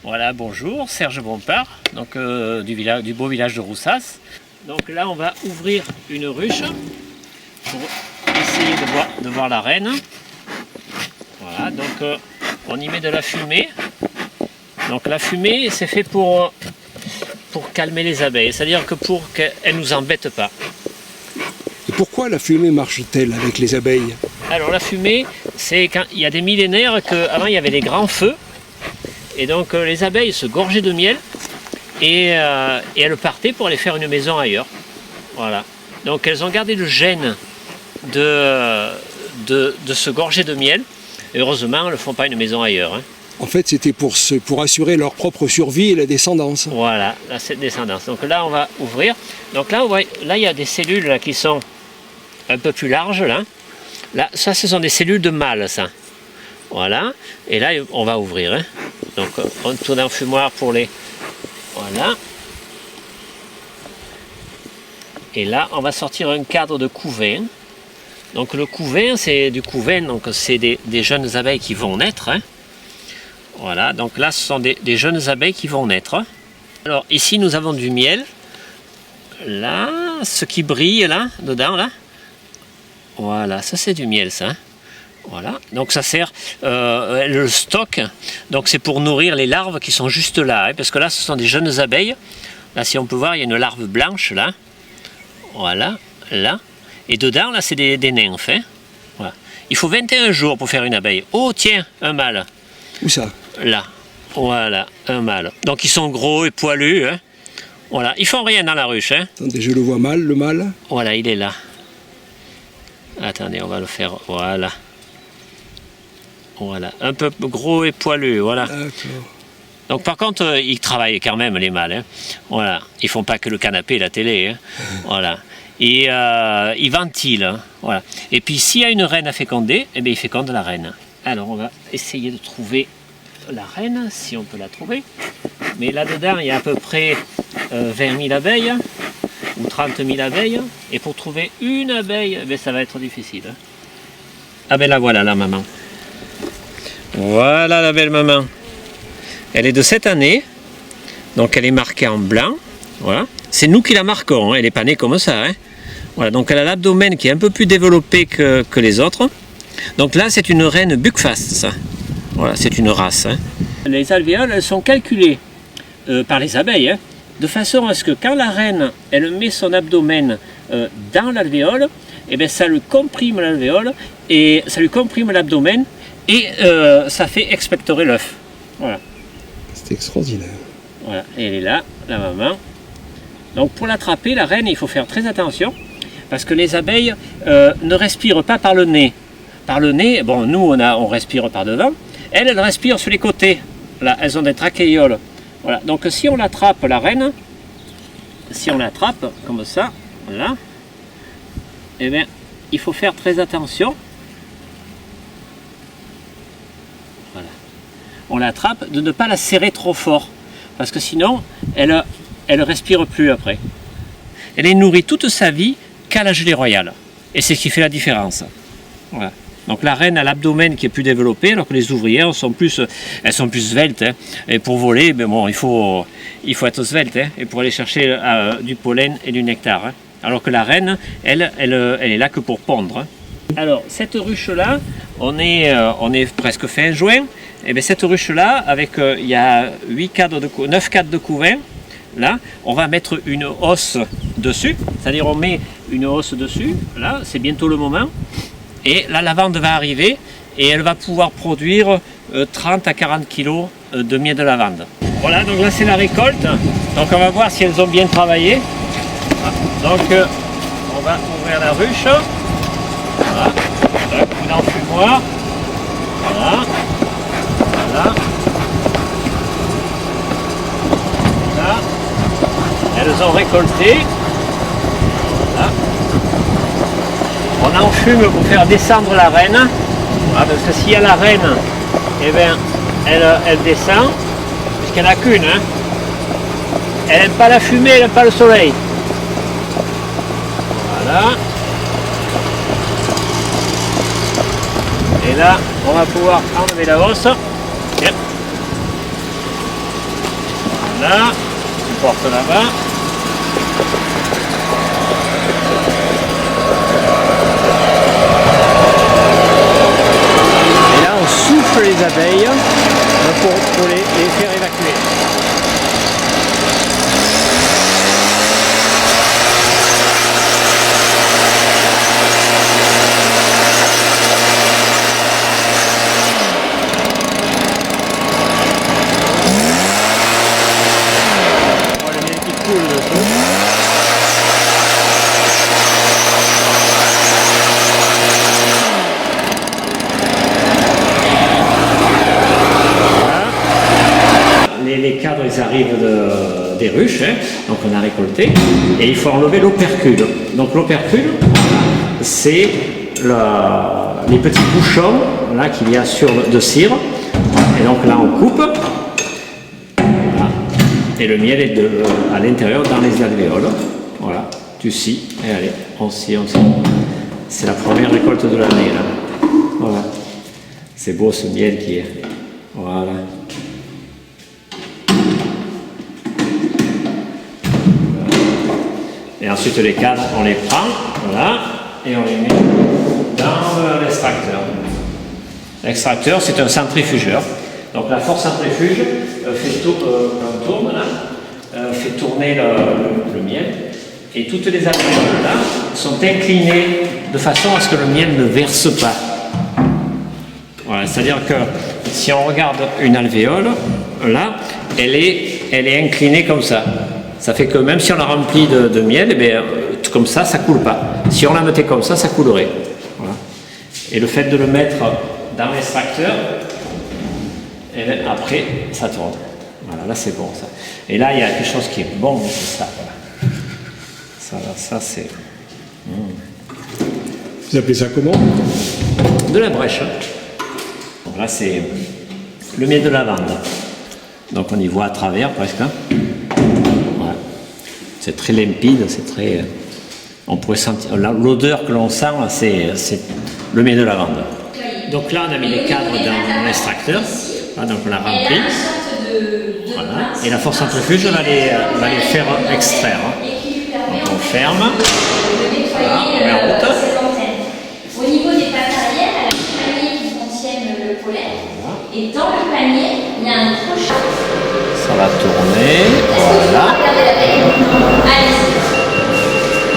Voilà, bonjour, Serge Bompard, donc, du beau village de Roussas. Donc là, on va ouvrir une ruche pour essayer de voir la reine. Voilà, donc on y met de la fumée. Donc la fumée, c'est fait pour calmer les abeilles, c'est-à-dire que pour qu'elles ne nous embêtent pas. Et pourquoi la fumée marche-t-elle avec les abeilles? Alors la fumée, c'est quand il y a des millénaires qu'avant il y avait des grands feux. Et donc les abeilles se gorgeaient de miel et elles partaient pour aller faire une maison ailleurs. Voilà. Donc elles ont gardé le gène de se gorger de miel. Et heureusement, elles ne font pas une maison ailleurs. Hein. En fait, c'était pour assurer leur propre survie et la descendance. Voilà, cette descendance. Donc là, on va ouvrir. Donc là, là il y a des cellules là, qui sont un peu plus larges. Là, ça, ce sont des cellules de mâles, ça. Voilà. Et là, on va ouvrir. Hein. Donc, on tourne en fumoir pour les... Voilà. Et là, on va sortir un cadre de couvain. Donc, le couvain, c'est du couvain, donc c'est des jeunes abeilles qui vont naître. Hein. Voilà. Donc là, ce sont des jeunes abeilles qui vont naître. Alors, ici, nous avons du miel. Là, ce qui brille, là, dedans, là. Voilà, ça, c'est du miel, ça. Voilà, donc ça sert, le stock, donc c'est pour nourrir les larves qui sont juste là, hein, parce que là ce sont des jeunes abeilles. Là, si on peut voir, il y a une larve blanche là, voilà, là, et dedans là c'est des nymphes. Hein. Voilà. Il faut 21 jours pour faire une abeille. Oh tiens, un mâle. Où ça? Là, voilà, un mâle. Donc ils sont gros et poilus. Hein. Voilà, ils font rien dans la ruche. Hein. Attendez, je le vois mal, le mâle. Voilà, il est là. Attendez, on va le faire, voilà. Voilà, un peu gros et poilu, voilà. Donc par contre, ils travaillent quand même, les mâles. Hein. Voilà, ils font pas que le canapé et la télé. Hein. Voilà. Et ils ventilent. Hein. Voilà. Et puis s'il y a une reine à féconder, eh bien, ils fécondent la reine. Alors on va essayer de trouver la reine, si on peut la trouver. Mais là-dedans, il y a à peu près 20 000 abeilles, ou 30 000 abeilles. Et pour trouver une abeille, eh bien, ça va être difficile. Hein. Ah ben la voilà, la maman. Voilà la belle maman. Elle est de cette année, donc elle est marquée en blanc. Voilà. C'est nous qui la marquons, hein. Elle n'est pas née comme ça. Hein. Voilà. Donc elle a l'abdomen qui est un peu plus développé que les autres. Donc là c'est une reine buckfast, ça. Voilà, c'est une race. Hein. Les alvéoles, elles sont calculées par les abeilles, hein, de façon à ce que quand la reine elle met son abdomen dans l'alvéole, eh bien, ça lui comprime l'alvéole et ça lui comprime l'abdomen. Et ça fait expectorer l'œuf. Voilà. C'est extraordinaire. Voilà, et elle est là, la maman. Donc pour l'attraper, la reine, il faut faire très attention, parce que les abeilles ne respirent pas par le nez. Par le nez, bon, nous on respire par devant, elles respirent sur les côtés. Là, elles ont des trachéoles. Voilà, donc si on l'attrape, la reine, si on l'attrape comme ça, là, eh bien, il faut faire très attention. Voilà. On l'attrape, de ne pas la serrer trop fort, parce que sinon, elle respire plus après. Elle est nourrie toute sa vie qu'à la gelée royale, et c'est ce qui fait la différence. Voilà. Donc la reine a l'abdomen qui est plus développé, alors que les ouvrières sont plus sveltes. Hein. Et pour voler, ben bon, il faut être svelte, hein, et pour aller chercher du pollen et du nectar. Hein. Alors que la reine, elle est là que pour pondre. Hein. Alors cette ruche-là, on est presque fin juin. Et bien cette ruche-là, avec il y a 9 cadres de couvain, là, on va mettre une hausse dessus. C'est-à-dire on met une hausse dessus, là, c'est bientôt le moment. Et la lavande va arriver et elle va pouvoir produire 30 à 40 kg de miel de lavande. Voilà, donc là c'est la récolte. Donc on va voir si elles ont bien travaillé. Donc on va ouvrir la ruche. Voilà. Un coup d'enfumoir. Voilà. Voilà. Voilà. Elles ont récolté. Voilà. On enfume pour faire descendre la reine. Voilà, parce que s'il y a la reine, eh bien, elle descend, puisqu'il n'y en a qu'une. Hein. Elle n'aime pas la fumée, elle n'aime pas le soleil. Voilà. Et là, on va pouvoir enlever la hausse. Bien. Voilà, tu portes là-bas. Et là, on souffle les abeilles pour les faire évacuer. Les cadres, ils arrivent des ruches, hein, donc on a récolté, et il faut enlever l'opercule. Donc l'opercule, c'est les petits bouchons là qu'il y a de cire, et donc là on coupe, voilà. Et le miel est à l'intérieur dans les alvéoles. Voilà, tu scies, et allez, on scie. C'est la première récolte de l'année là. Voilà, c'est beau ce miel qui est. Voilà. Et ensuite les cadres, on les prend, voilà, et on les met dans l'extracteur. L'extracteur, c'est un centrifugeur. Donc la force centrifuge on tourne là, fait tourner le miel, et toutes les alvéoles là sont inclinées de façon à ce que le miel ne verse pas. Voilà, c'est-à-dire que si on regarde une alvéole, là, elle est inclinée comme ça. Ça fait que même si on la remplit de miel, eh bien, comme ça ne coule pas. Si on la mettait comme ça coulerait. Voilà. Et le fait de le mettre dans l'extracteur, et après, ça tourne. Voilà, là c'est bon ça. Et là, il y a quelque chose qui est bon, c'est ça. Voilà. Ça c'est... Vous appelez ça comment? De la brèche. Donc là, c'est le miel de lavande. Donc on y voit à travers presque. Hein. C'est très limpide, c'est très... On pourrait sentir... L'odeur que l'on sent, c'est le miel de lavande. Donc là, on a mis les cadres dans l'extracteur. Donc on l'a rempli. Voilà. Et la force centrifuge va les faire extraire. Donc on ferme. Voilà, on met en route. Au niveau des pattes arrière, elle a un panier qui contiennent le pollen. Et dans le panier, il y a un crochet. Ça va tourner. Voilà.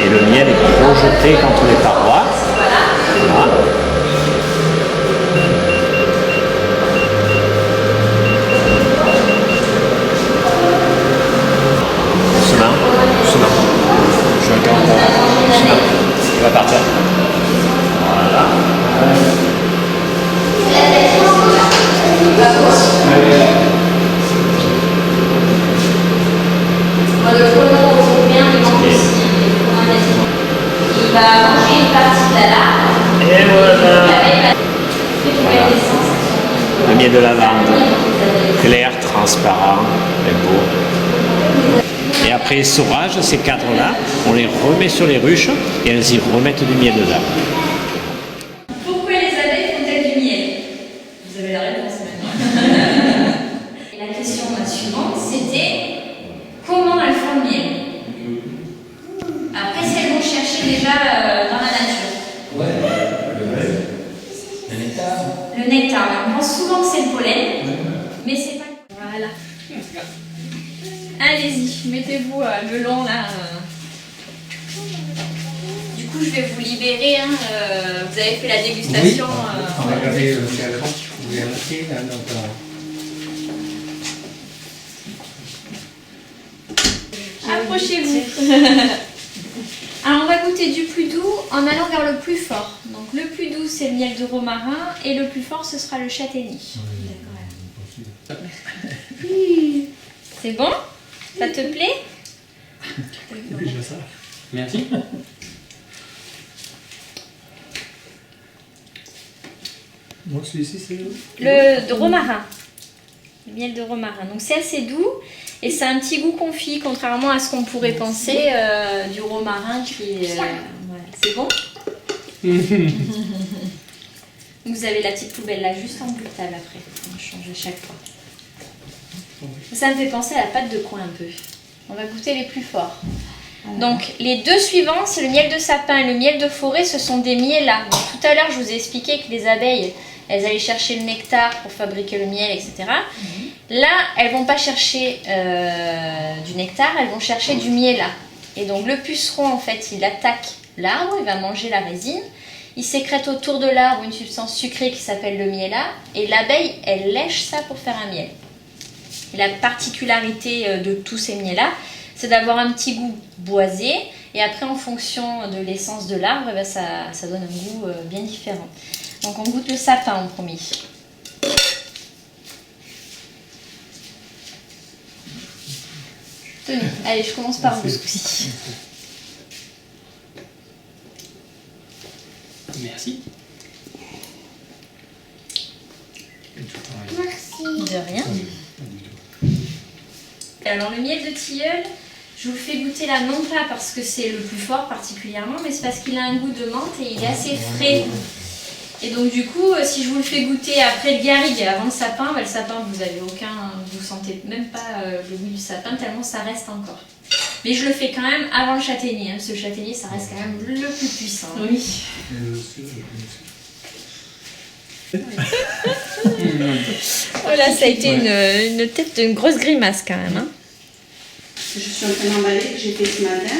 Et le miel est projeté contre les parois. Voilà. Doucement. Je regarde. Doucement. Il va partir. Voilà. Il va manger une partie de la lave. Et voilà. Le miel de lavande, clair, transparent, et beau. Et après essorage, ces cadres-là, on les remet sur les ruches et elles y remettent du miel dedans. Pourquoi les abeilles font-elles du miel? Vous avez la réponse maintenant. Et la question suivante, c'était comment elles font le miel? Alors, qu'est-ce qu'elles vont chercher déjà dans la nature? Le nectar. Le nectar. On pense souvent que c'est le pollen, mais c'est pas. Voilà. Allez-y, mettez-vous le long là. Du coup, je vais vous libérer. Hein, vous avez fait la dégustation. On va regarder le cadran. Vous pouvez rester là. Approchez-vous. Alors, on va goûter du plus doux en allant vers le plus fort. Donc, le plus doux, c'est le miel de romarin et le plus fort, ce sera le châtaignier. C'est bon? Ça te plaît? C'est déjà ça. Merci. Donc celui-ci, c'est Le de romarin. Le miel de romarin. Donc, c'est assez doux. Et c'est un petit goût confit, contrairement à ce qu'on pourrait penser du romarin qui est... voilà. C'est bon? Vous avez la petite poubelle là, juste en bout de table après. On change à chaque fois. Ça me fait penser à la pâte de coin un peu. On va goûter les plus forts. Donc les deux suivants, c'est le miel de sapin et le miel de forêt, ce sont des mielas. Donc, tout à l'heure, je vous ai expliqué que les abeilles, elles allaient chercher le nectar pour fabriquer le miel, etc. Là, elles vont pas chercher du nectar, elles vont chercher du miela. Et donc le puceron, en fait, il attaque l'arbre, il va manger la résine. Il sécrète autour de l'arbre une substance sucrée qui s'appelle le miela. Et l'abeille, elle lèche ça pour faire un miel. Et la particularité de tous ces mielas, c'est d'avoir un petit goût boisé. Et après, en fonction de l'essence de l'arbre, eh ben, ça donne un goût bien différent. Donc on goûte le sapin en premier. Tenez, allez, je commence par vous ce coup-ci. Merci. De rien. Alors le miel de tilleul, je vous le fais goûter là, non pas parce que c'est le plus fort particulièrement, mais c'est parce qu'il a un goût de menthe et il est assez frais. Et donc du coup, si je vous le fais goûter après le garrigue et avant le sapin, le sapin vous sentez même pas le goût du sapin tellement ça reste encore. Mais je le fais quand même avant le châtaignier, parce que le châtaignier ça reste quand même le plus puissant. Oui. Voilà, ça a été une tête d'une grosse grimace quand même. Hein. Je suis en train d'emballer, que j'ai fait ce matin.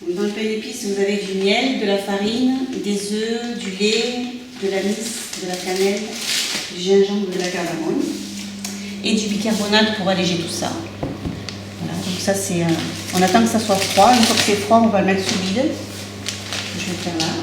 Dans le pain d'épices, vous avez du miel, de la farine, des œufs, du lait, de l'anis, de la cannelle, du gingembre, de la cardamome et du bicarbonate pour alléger tout ça. Voilà, donc ça c'est... on attend que ça soit froid. Une fois que c'est froid, on va le mettre sous vide. Je vais faire là.